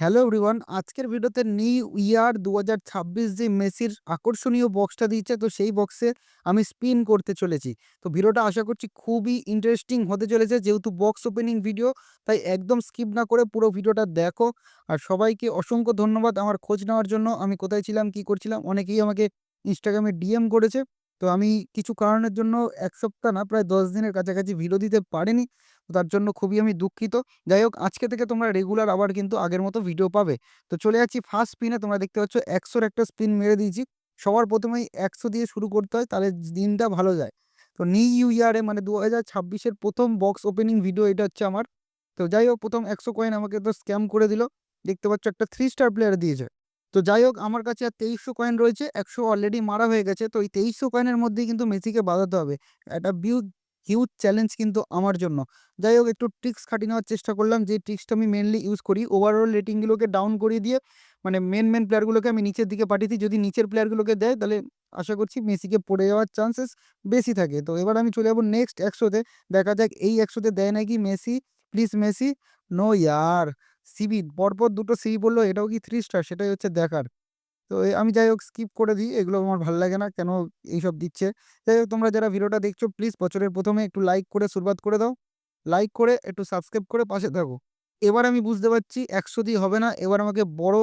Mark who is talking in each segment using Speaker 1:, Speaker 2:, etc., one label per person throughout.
Speaker 1: Hello everyone, আজকের ভিডিওতে new year ২০২৬ যে মেসির আকর্ষণীয় বক্সটা দিয়েছে, তো সেই বক্সে আমি স্পিন করতে চলেছি। তো ভিডিওটা আশা করছি খুবই ইন্টারেস্টিং হতে চলেছে। যেহেতু বক্স ওপেনিং ভিডিও, তাই একদম স্কিপ না করে পুরো ভিডিওটা দেখো। আর সবাইকে অসংখ্য ধন্যবাদ আমার খোঁজ নেওয়ার জন্য। আমি কোথায় ছিলাম, কি করছিলাম, অনেকেই আমাকে ইনস্টাগ্রামে ডিএম করেছে। তো আমি কিছু কারণের জন্য ১ সপ্তাহ না, প্রায় ১০ দিনের কাছাকাছি ভিডিও দিতে পারিনি। তো তার জন্য খুবই আমি দুঃখিত। যাই হোক, আজকে থেকে তোমরা রেগুলার আবার কিন্তু আগের মতো ভিডিও পাবে। তো চলে যাচ্ছি ফার্স্ট স্পিনে। তোমরা দেখতে পাচ্ছ ১০০ র একটা স্পিন মেরে দিয়েছি। সবার ১ম এই ১০০ দিয়ে শুরু করতে হয়, তাহলে দিনটা ভালো যায়। তো নিউ ইয়ারে মানে ২০২৬ এর ১ম বক্স ওপেনিং ভিডিও এটা হচ্ছে আমার। তো যাই হোক, ১ম ১০০ কয়েন আমাকে তো স্ক্যাম করে দিল। দেখতে পাচ্ছ একটা 3 স্টার প্লেয়ার দিয়েছে। তো যাই হোক, আমার কাছে আর ২৩০০ কয়েন রয়েছে। ১০০ অলরেডি মারা হয়ে গেছে। তো এই ২৩০০ কয়েনের মধ্যেই কিন্তু মেসিকে বাঁধাতে হবে। একটা হিউজ চ্যালেঞ্জ কিন্তু আমার জন্য। যাই হোক, একটু ট্রিক্স খাটিয়ে নেওয়ার চেষ্টা করলাম। যে ট্রিক্সটা আমি মেইনলি ইউজ করি, ওভারঅল রেটিংগুলোকে ডাউন করিয়ে দিয়ে মানে মেন প্লেয়ারগুলোকে আমি নিচের দিকে পাঠিয়ে দিই। যদি নিচের প্লেয়ারগুলোকে দেয়, তাহলে আশা করছি মেসিকে পড়ে যাওয়ার চান্সেস বেশি থাকে। তো এবার আমি চলে যাবো নেক্সট ১০০ তে। দেখা যাক এই ১০০ তে দেয় নাকি মেসি। Please Messi. নো ইয়ার! সিবি পরপর দুটো সিবি পড়লো, এটাও কি 3 স্টার? সেটাই হচ্ছে দেখার। তো আমি যাই হোক স্কিপ করে দিই। এগুলো আমার ভাল লাগে না, কেন এইসব দিচ্ছে। যাই হোক, তোমরা যারা ভিডিওটা দেখছো প্লিজ বছরের ১ম এ একটু লাইক করে শুরুয়াত করে দাও। লাইক করে একটু সাবস্ক্রাইব করে পাশে থাকো। এবার আমি বুঝতে পারছি ১০০ দিয়ে হবে না। এবার আমাকে বড়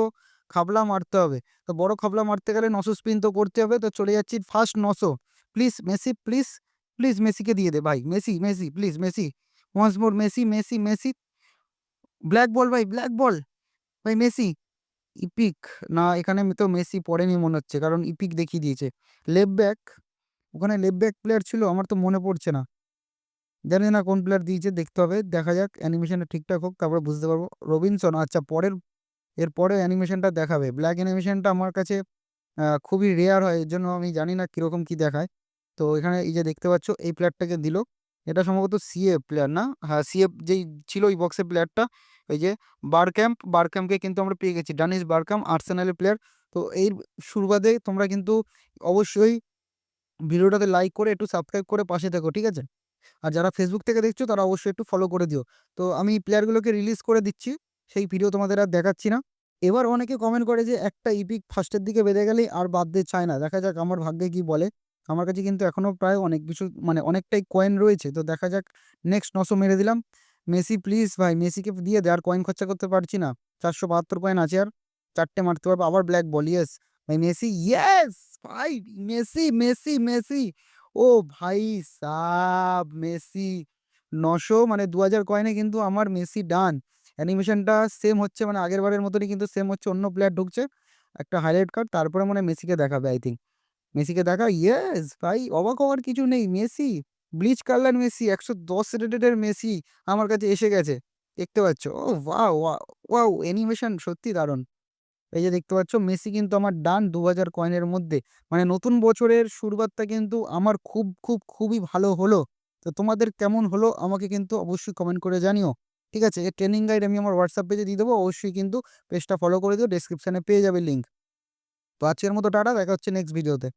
Speaker 1: খাবলা মারতে হবে। তো বড় খাবলা মারতে গেলে ৯০০ স্পিন তো করতে হবে। তো চলে যাচ্ছি first ৯০০। Please Messi, please, please মেসিকে দিয়ে দে ভাই। Messi, Messi, please Messi. Once more Messi, Messi, Messi. Black ball ভাই, ব্লাক বল। ভাই মেসি। ইপিক না, এখানে তো মেসি পড়েনি মনে হচ্ছে, কারণ ইপিক দেখিয়ে দিয়েছে। লেফট ব্যাক, ওখানে লেফট ব্যাক প্লেয়ার ছিল, আমার তো মনে পড়ছে না। জানি না কোন প্লেয়ার দিয়েছে, দেখতে হবে। দেখা যাক অ্যানিমেশনটা ঠিকঠাক হোক, তারপরে বুঝতে পারবো। রবিনসন, আচ্ছা এর পরের অ্যানিমেশনটা দেখাবে। ব্ল্যাক অ্যানিমেশনটা আমার কাছে খুবই রেয়ার হয়। এর জন্য আমি জানি না কিরকম কি দেখায়। তো এখানে এই যে দেখতে পাচ্ছ এই প্লেয়ারটাকে দিল। এটা সম্ভবত সিএফ প্লেয়ার না? হ্যাঁ, সিএফ যেই ছিল ওই বক্সের প্লেয়ারটা। ওই যে বারক্যাম্পকে কিন্তু আমরা পেয়ে গেছি। ডানিশ বারকাম্প আর্সেনালের প্লেয়ার। তো এর সুবাদে তোমরা কিন্তু অবশ্যই ভিডিওটাতে লাইক করে একটু সাবস্ক্রাইব করে পাশে থেকো, ঠিক আছে? আর যারা ফেসবুক থেকে দেখছো তারা অবশ্যই একটু ফলো করে দিও। তো আমি প্লেয়ারগুলোকে রিলিজ করে দিচ্ছি। সেই ভিডিও তোমাদের আর দেখাচ্ছি না। এবার অনেকে কমেন্ট করে যে একটা ইপিক ফার্স্টের দিকে বেঁধে গেলেই আর বাঁধতে চায় না। দেখা যাক আমার ভাগ্যে কি বলে। আমার কাছে কিন্তু এখনো প্রায় অনেক কিছু মানে অনেকটাই কয়েন রয়েছে। তো দেখা যাক, নেক্সট ৯০০ মেরে দিলাম। মেসি প্লিজ ভাই, মেসিকে দিয়ে দে। আর কয়েন খরচা করতে পারছি না। ৪৭২ কয়েন আছে আর। ৪ টে মারতে পারবো। আবার ব্ল্যাক বল, ইয়েস। ভাই মেসি, ইয়েস! ভাই মেসি, মেসি, মেসি। ও ভাই সাব! মেসি ৯০০ মানে ২০০০ কয়েনে কিন্তু আমার মেসি ডান। অ্যানিমেশনটা সেম হচ্ছে, মানে আগেরবারের মতনই কিন্তু সেম হচ্ছে। অন্য প্লেয়ার ঢুকছে। একটা হাইলাইট কার্ড, তারপরে মনে হয় মেসিকে দেখাবে আই থিংক। মেসিকে দেখা, ইয়েস! ভাই অবাক হওয়ার কিছু নেই। মেসি, ব্লিচ কালার মেসি, ১১০ রেটেডের মেসি আমার কাছে এসে গেছে। দেখতে পাচ্ছ? ও ওয়াও! ওয়াও! অ্যানিমেশন সত্যি দারুণ। এই যে দেখতে পাচ্ছ মেসি কিন্তু আমার ডান ২০০০ কয়েনের মধ্যে। মানে নতুন বছরের শুরুয়াতটা কিন্তু আমার খুবই ভালো হলো। তো তোমাদের কেমন হলো আমাকে কিন্তু অবশ্যই কমেন্ট করে জানিও। ঠিক আছে? এর ট্রেনিং গাইড আমি আমার WhatsApp পেজে দিয়ে দেবো। অবশ্যই কিন্তু পেজটা ফলো করে দিও। ডেসক্রিপশনে পেয়ে যাবে লিঙ্ক। তো আজকের মতো টাটা। দেখা হচ্ছে নেক্সট ভিডিওতে।